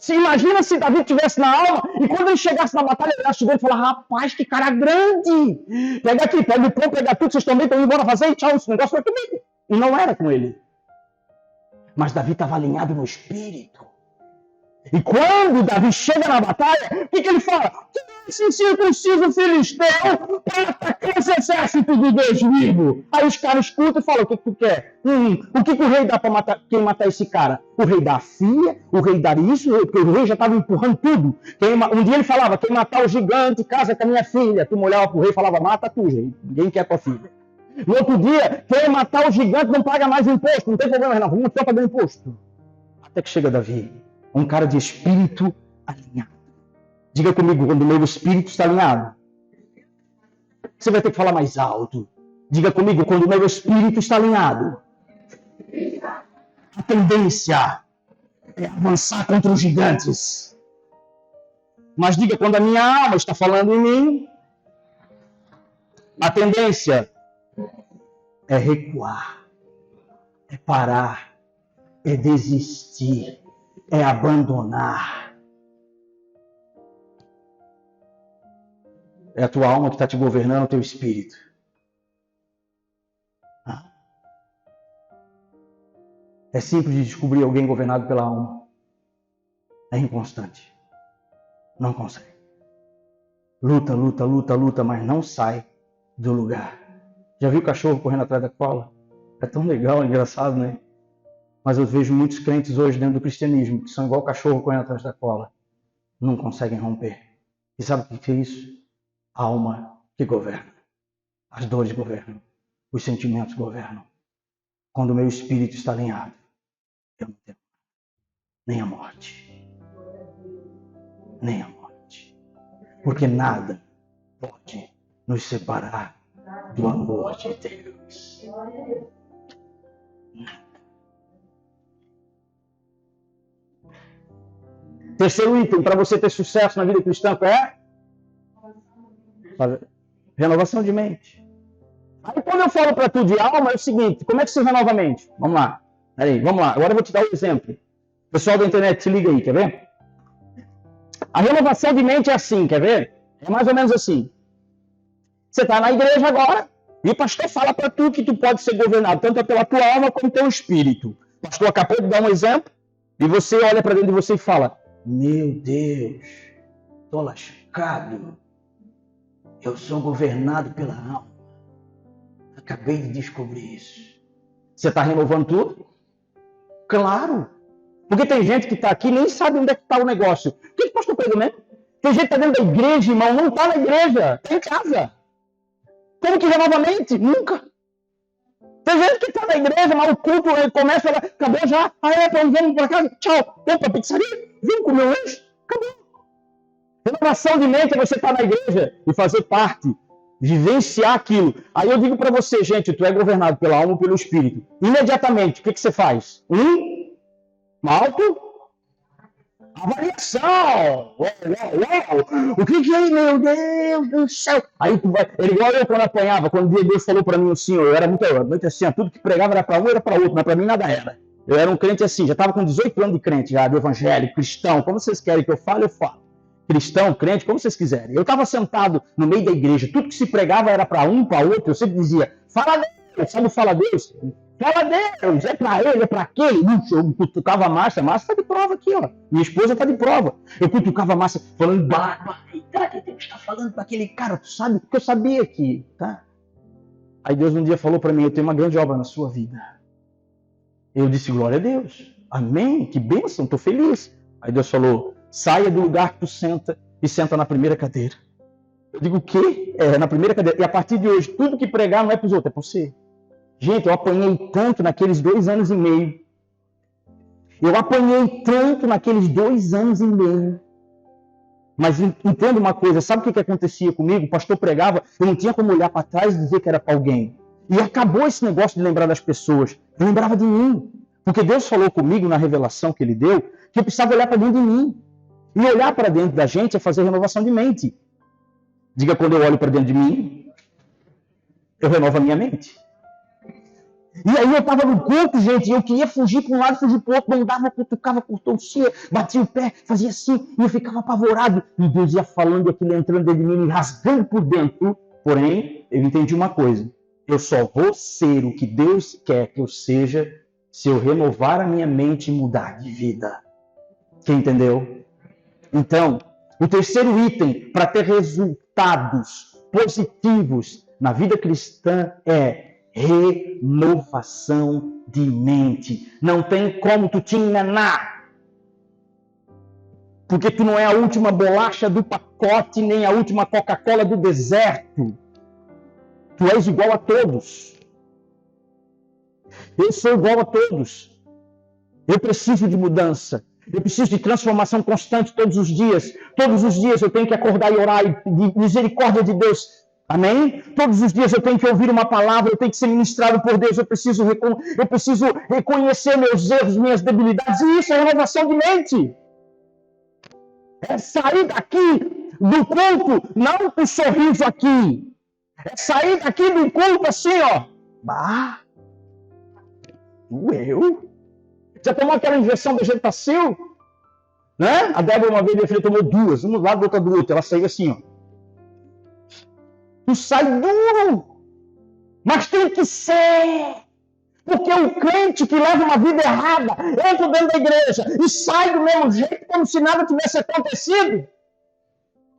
Imagina se Davi estivesse na alma e quando ele chegasse na batalha, ele olhasse dele e falasse, rapaz, que cara grande! Pega aqui, pega o pão, pega tudo, vocês também estão indo embora fazer, tchau, esse negócio foi comigo. E não era com ele. Mas Davi estava alinhado no espírito. E quando Davi chega na batalha, o que ele fala? Esse circunciso filisteu para atacar esse exército de Deus vivo. Aí os caras escutam e falam, o que tu quer? O que o rei dá para matar, quem matar esse cara? O rei dá a filha, o rei dá isso, porque o rei já estava empurrando tudo. Um dia ele falava, quem matar o gigante, casa com a minha filha. Tu olhava para o rei e falava, mata tu, rei. Ninguém quer tua filha. No outro dia, quem matar o gigante não paga mais imposto. Não tem problema não, vamos só pagar imposto. Até que chega Davi, um cara de espírito alinhado. Diga comigo, quando o meu espírito está alinhado. Você vai ter que falar mais alto. Diga comigo, quando o meu espírito está alinhado. A tendência é avançar contra os gigantes. Mas diga, quando a minha alma está falando em mim, a tendência é recuar, é parar, é desistir, é abandonar. É a tua alma que está te governando, o teu espírito. É simples de descobrir alguém governado pela alma. É inconstante. Não consegue. Luta, luta, luta, luta, mas não sai do lugar. Já viu o cachorro correndo atrás da cola? É tão legal, engraçado, né? Mas eu vejo muitos crentes hoje dentro do cristianismo que são igual o cachorro correndo atrás da cola. Não conseguem romper. E sabe o que é isso? A alma que governa. As dores governam. Os sentimentos governam. Quando o meu espírito está alinhado, eu não temo nem a morte. Nem a morte. Porque nada pode nos separar do amor de Deus. Nada. Terceiro item para você ter sucesso na vida cristã é renovação de mente. Aí quando eu falo para tu de alma, é o seguinte, como é que se renova a mente? Vamos lá. Peraí, vamos lá. Agora eu vou te dar um exemplo. Pessoal da internet, se liga aí, quer ver? A renovação de mente é assim, quer ver? É mais ou menos assim. Você está na igreja agora e o pastor fala para tu que tu pode ser governado tanto pela tua alma como pelo espírito. O pastor acabou de dar um exemplo e você olha para dentro de você e fala: meu Deus, estou lascado. Eu sou governado pela alma. Acabei de descobrir isso. Você está renovando tudo? Claro. Porque tem gente que está aqui e nem sabe onde é que está o negócio. O que o pastor pregou mesmo? Tem gente que está dentro da igreja, irmão, não está na igreja, está em casa. Como que renova a mente? Nunca. Tem gente que está na igreja, mas o culto começa, acabou já. Vamos para casa, tchau. Vamos para a pizzaria, vamos comer um lanche, acabou. Renovação de mente é você estar na igreja e fazer parte, vivenciar aquilo. Aí eu digo para você, gente, tu é governado pela alma ou pelo espírito. Imediatamente, o que você faz? Uma avaliação. O que é, meu Deus do céu? Aí tu vai, ele igual eu quando apanhava, quando Deus falou para mim assim, eu era muito assim, tudo que pregava era para um, era para outro, mas para mim nada era. Eu era um crente assim, já estava com 18 anos de crente, já do evangelho, cristão, como vocês querem que eu fale, eu falo. Cristão, crente, como vocês quiserem. Eu estava sentado no meio da igreja, tudo que se pregava era para um, para outro, eu sempre dizia, fala Deus, sabe o fala Deus? Fala Deus, é para ele, é para aquele. Eu cutucava a massa está de prova aqui, ó. Minha esposa está de prova. Eu cutucava a massa falando, barbaridade, Deus está falando para aquele cara, tu sabe? Porque eu sabia que, tá? Aí Deus um dia falou para mim, eu tenho uma grande obra na sua vida. Eu disse, glória a Deus, amém, que bênção, estou feliz. Aí Deus falou, saia do lugar que tu senta e senta na primeira cadeira. Eu digo, o quê? Na primeira cadeira. E a partir de hoje, tudo que pregar não é para os outros, é para você. Gente, eu apanhei tanto naqueles 2 anos e meio. Eu apanhei tanto naqueles 2 anos e meio. Mas entenda uma coisa, sabe o que acontecia comigo? O pastor pregava, eu não tinha como olhar para trás e dizer que era para alguém. E acabou esse negócio de lembrar das pessoas. Eu lembrava de mim. Porque Deus falou comigo na revelação que Ele deu, que eu precisava olhar para dentro de mim. E olhar para dentro da gente é fazer renovação de mente. Diga, quando eu olho para dentro de mim, eu renovo a minha mente. E aí eu estava no culto, gente, e eu queria fugir para um lado, fugir para o outro, não dava, cutucava, torcia, batia o pé, fazia assim, e eu ficava apavorado. E Deus ia falando e aquilo entrando dentro de mim, me rasgando por dentro. Porém, eu entendi uma coisa, eu só vou ser o que Deus quer que eu seja se eu renovar a minha mente e mudar de vida. Quem entendeu? Então, o terceiro item para ter resultados positivos na vida cristã é renovação de mente. Não tem como tu te enganar. Porque tu não é a última bolacha do pacote, nem a última Coca-Cola do deserto. Tu és igual a todos. Eu sou igual a todos. Eu preciso de mudança. Eu preciso de transformação constante todos os dias. Todos os dias eu tenho que acordar e orar e de misericórdia de Deus. Amém? Todos os dias eu tenho que ouvir uma palavra, eu tenho que ser ministrado por Deus, eu preciso reconhecer meus erros, minhas debilidades, e isso é renovação de mente. É sair daqui do culto, não com um sorriso aqui. É sair daqui do culto assim, ó. Eu? Já tomou aquela injeção da Getacil? Né? A Débora uma vez, minha filha, tomou 2, uma do lado, outra do outro. Ela saiu assim, ó. Tu sai duro, mas tem que ser, porque o crente que leva uma vida errada, entra dentro da igreja e sai do mesmo jeito, como se nada tivesse acontecido,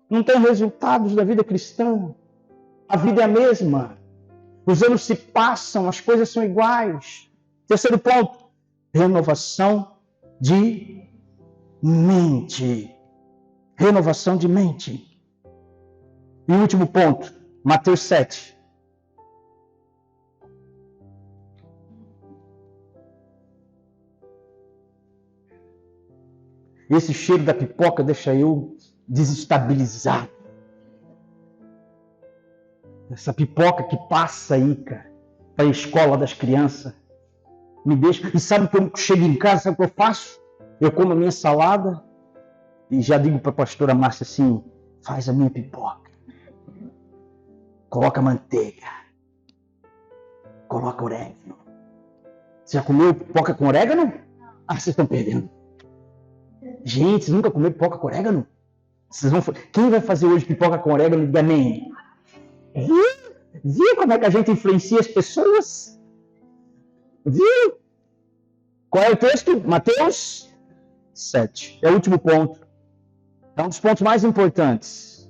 não tem resultados da vida cristã. A vida é a mesma. Os anos se passam, as coisas são iguais. Terceiro ponto, renovação de mente. Renovação de mente. E o último ponto, Mateus 7. Esse cheiro da pipoca deixa eu desestabilizado. Essa pipoca que passa aí, cara, para a escola das crianças, me deixa. E sabe que eu chego em casa, sabe o que eu faço? Eu como a minha salada e já digo para a pastora Márcia assim: faz a minha pipoca, coloca manteiga, coloca orégano. Você já comeu pipoca com orégano? Ah, vocês estão perdendo. Gente, vocês nunca comeram pipoca com orégano? Quem vai fazer hoje pipoca com orégano? Diga amém. Viu como é que a gente influencia as pessoas? Viu? Qual é o texto? Mateus 7. É o último ponto. É um dos pontos mais importantes.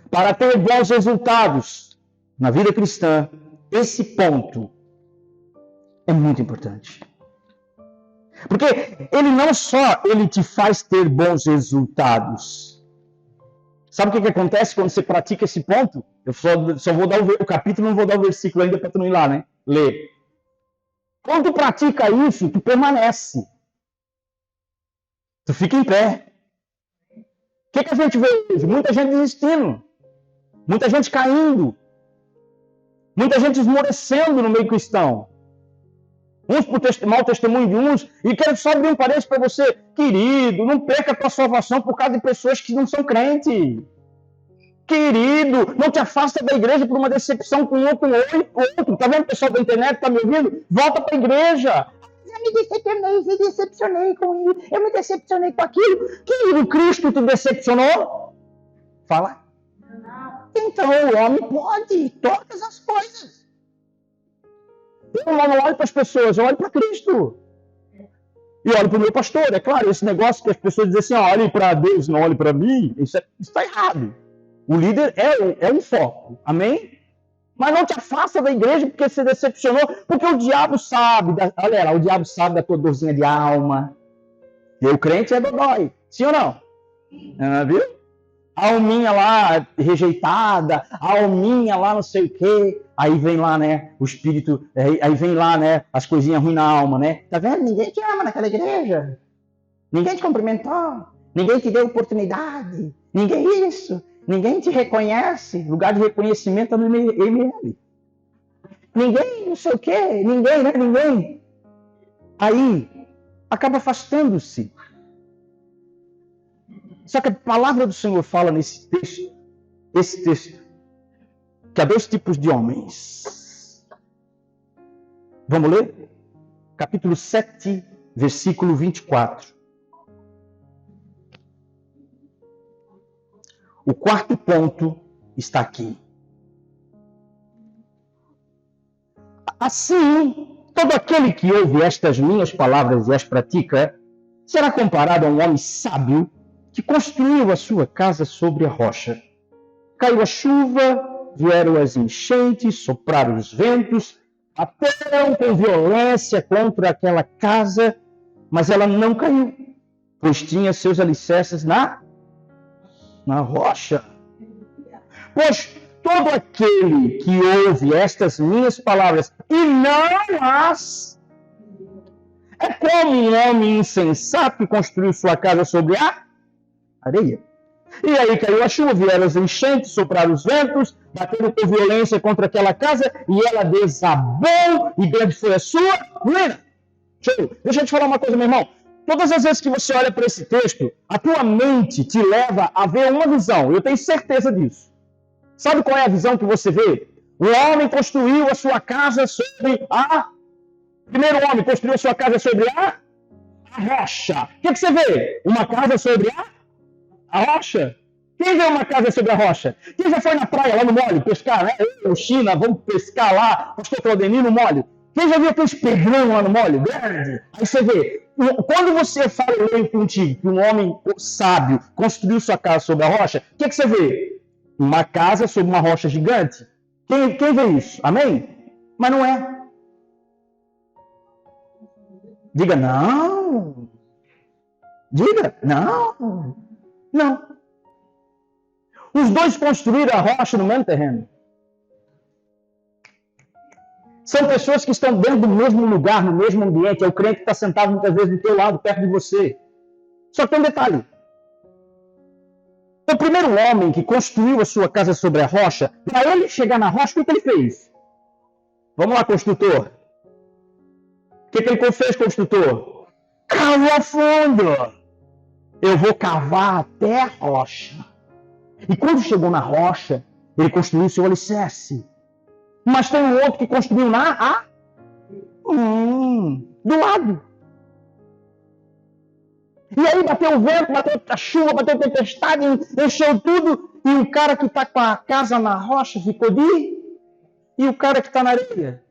Para ter bons resultados na vida cristã, esse ponto é muito importante. Porque ele não só ele te faz ter bons resultados. Sabe o que acontece quando você pratica esse ponto? Eu só vou dar o capítulo, não vou dar o versículo ainda para tu não ir lá, né? Ler. Quando tu pratica isso, tu permanece. Tu fica em pé. O que a gente vê hoje? Muita gente desistindo. Muita gente caindo. Muita gente esmorecendo no meio cristão. Uns por mau testemunho de uns. E quero só abrir um parênteses para você. Querido, não perca a tua salvação por causa de pessoas que não são crentes. Querido, não te afasta da igreja por uma decepção com outro. Tá vendo o pessoal da internet? Tá me ouvindo? Volta para a igreja. Eu me decepcionei com isso. Eu me decepcionei com aquilo. Querido, Cristo te decepcionou? Fala. Então o homem pode todas as coisas. Eu não olho para as pessoas, eu olho para Cristo. E olho para o meu pastor. É claro, esse negócio que as pessoas dizem assim, olhe para Deus, não olhe para mim, isso está errado. O líder é um foco, amém? Mas não te afasta da igreja porque você decepcionou, porque o diabo sabe, olha lá, o diabo sabe da tua dorzinha de alma. E o crente é dodói, sim ou não? Viu? A alminha lá rejeitada, a alminha lá não sei o quê. Aí vem lá, né, o espírito, aí vem lá, né, as coisinhas ruins na alma, né? Tá vendo? Ninguém te ama naquela igreja. Ninguém te cumprimentou. Ninguém te deu oportunidade. Ninguém isso. Ninguém te reconhece. Lugar de reconhecimento é no ML. Ninguém, não sei o quê. Ninguém, né? Ninguém. Aí, acaba afastando-se. Só que a palavra do Senhor fala nesse texto, esse texto, que há dois tipos de homens. Vamos ler? Capítulo 7, versículo 24. O quarto ponto está aqui. Assim, todo aquele que ouve estas minhas palavras e as pratica, será comparado a um homem sábio que construiu a sua casa sobre a rocha. Caiu a chuva, vieram as enchentes, sopraram os ventos, bateram com violência contra aquela casa, mas ela não caiu, pois tinha seus alicerces na rocha. Pois todo aquele que ouve estas minhas palavras e não as... é como um homem insensato que construiu sua casa sobre a areia. E aí caiu a chuva, vieram as enchentes, sopraram os ventos, bateram com violência contra aquela casa, e ela desabou, e grande foi a sua ruína. Deixa eu te falar uma coisa, meu irmão. Todas as vezes que você olha para esse texto, a tua mente te leva a ver uma visão. Eu tenho certeza disso. Sabe qual é a visão que você vê? O homem construiu a sua casa sobre a... Primeiro homem construiu a sua casa sobre a rocha. O que você vê? Uma casa sobre a rocha. Quem vê uma casa sobre a rocha? Quem já foi na praia, lá no molho, pescar, né? Eu, China, vamos pescar lá, pastor Claudemir no molho. Quem já viu aqueles pedrão lá no molho? Grande. Aí você vê, quando você fala, eu leio contigo, que um homem sábio construiu sua casa sobre a rocha, o que você vê? Uma casa sobre uma rocha gigante. Quem vê isso? Amém? Mas não é. Diga não. Diga não. Não. Os dois construíram a rocha no mesmo terreno. São pessoas que estão dentro do mesmo lugar, no mesmo ambiente. É o crente que está sentado muitas vezes do teu lado, perto de você. Só que tem um detalhe. O primeiro homem que construiu a sua casa sobre a rocha, para ele chegar na rocha, o que ele fez? Vamos lá, construtor. O que ele fez, construtor? Cavou a fundo. Eu vou cavar até a rocha. E quando chegou na rocha, ele construiu o seu alicerce. Mas tem um outro que construiu do lado. E aí bateu o vento, bateu a chuva, bateu a tempestade, encheu tudo. E o cara que está com a casa na rocha ficou e o cara que está na areia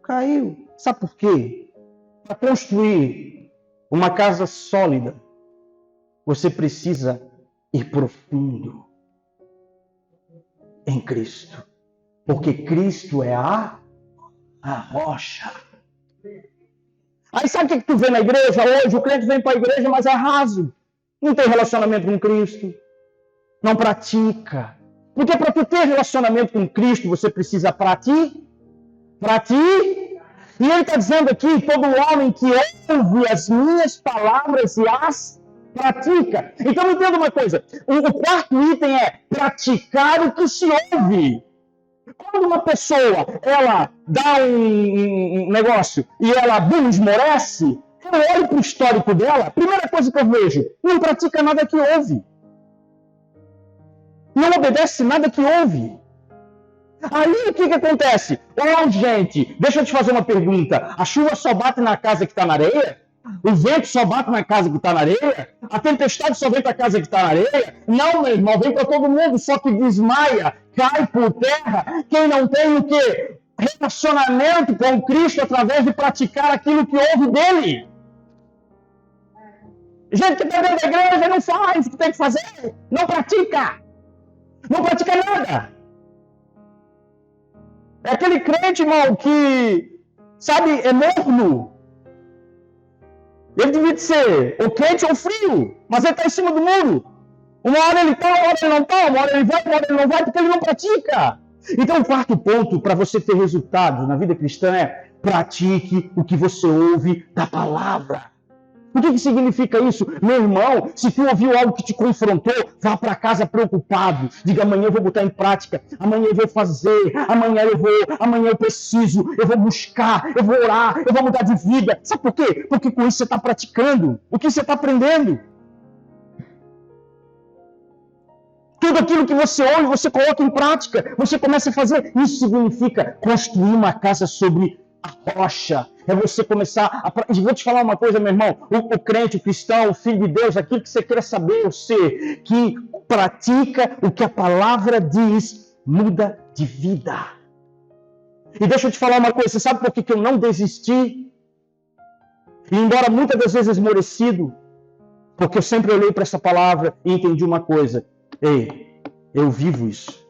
caiu. Sabe por quê? Para construir uma casa sólida, você precisa ir profundo em Cristo. Porque Cristo é a rocha. Aí sabe o que tu vê na igreja hoje? O crente vem para a igreja, mas é raso. Não tem relacionamento com Cristo. Não pratica. Porque para tu ter relacionamento com Cristo, você precisa praticar. E ele está dizendo aqui, todo homem que ouve as minhas palavras e as pratica. Então entenda uma coisa. O quarto item é praticar o que se ouve. Quando uma pessoa, ela dá um negócio e ela esmorece, eu olho para o histórico dela, a primeira coisa que eu vejo, não pratica nada que ouve. Não obedece nada que ouve. Aí o que acontece? Gente, deixa eu te fazer uma pergunta. A chuva só bate na casa que está na areia? O vento só bate na casa que está na areia? A tempestade só vem para a casa que está na areia? Não, meu irmão, vem para todo mundo, só que desmaia, cai por terra. Quem não tem o quê? Relacionamento com Cristo através de praticar aquilo que ouve dele. Gente que está dentro da igreja não faz o que tem que fazer, não pratica. Não pratica nada. É aquele crente, irmão, que, sabe, é morno. Ele devia ser ou quente ou frio, mas ele está em cima do muro. Uma hora ele está, uma hora ele não está, uma hora ele vai, uma hora ele não vai, porque ele não pratica. Então o quarto ponto para você ter resultados na vida cristã é pratique o que você ouve da palavra. O que significa isso? Meu irmão, se tu ouviu algo que te confrontou, vá para casa preocupado. Diga, amanhã eu vou botar em prática, amanhã eu vou fazer, amanhã eu preciso, eu vou buscar, eu vou orar, eu vou mudar de vida. Sabe por quê? Porque com isso você está praticando. O que você está aprendendo? Tudo aquilo que você ouve, você coloca em prática. Você começa a fazer. Isso significa construir uma casa sobre a rocha. É você começar a... E vou te falar uma coisa, meu irmão. O crente, o cristão, o filho de Deus, aquilo que você quer saber, você que pratica o que a palavra diz, muda de vida. E deixa eu te falar uma coisa. Você sabe por que eu não desisti? E embora muitas das vezes esmorecido, porque eu sempre olhei para essa palavra e entendi uma coisa. Ei, eu vivo isso.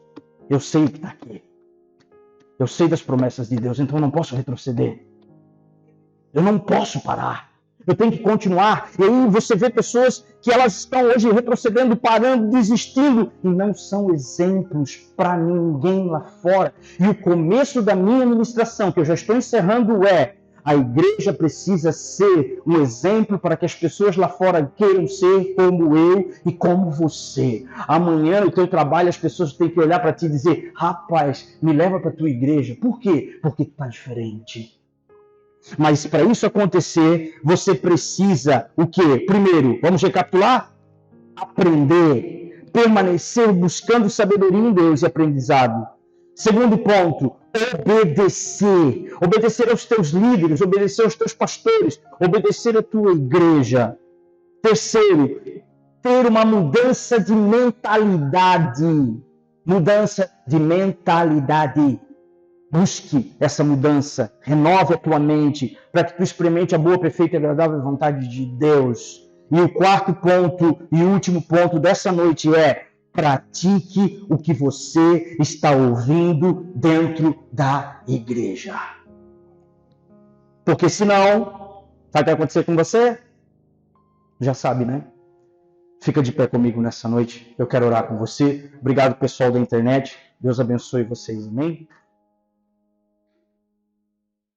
Eu sei o que está aqui. Eu sei das promessas de Deus, então eu não posso retroceder. Eu não posso parar. Eu tenho que continuar. E aí você vê pessoas que elas estão hoje retrocedendo, parando, desistindo. E não são exemplos para ninguém lá fora. E o começo da minha ministração, que eu já estou encerrando, é: a igreja precisa ser um exemplo para que as pessoas lá fora queiram ser como eu e como você. Amanhã, no teu trabalho, as pessoas têm que olhar para ti e dizer: rapaz, me leva para a tua igreja. Por quê? Porque tu está diferente. Mas para isso acontecer, você precisa o quê? Primeiro, vamos recapitular? Aprender. Permanecer buscando sabedoria em Deus e aprendizado. Segundo ponto, obedecer. Obedecer aos teus líderes, obedecer aos teus pastores, obedecer à tua igreja. Terceiro, ter uma mudança de mentalidade. Mudança de mentalidade. Busque essa mudança, renove a tua mente, para que tu experimente a boa, perfeita e agradável vontade de Deus. E o quarto ponto e último ponto dessa noite é: pratique o que você está ouvindo dentro da igreja. Porque senão, sabe o que vai acontecer com você? Já sabe, né? Fica de pé comigo nessa noite. Eu quero orar com você. Obrigado, pessoal da internet. Deus abençoe vocês. Amém?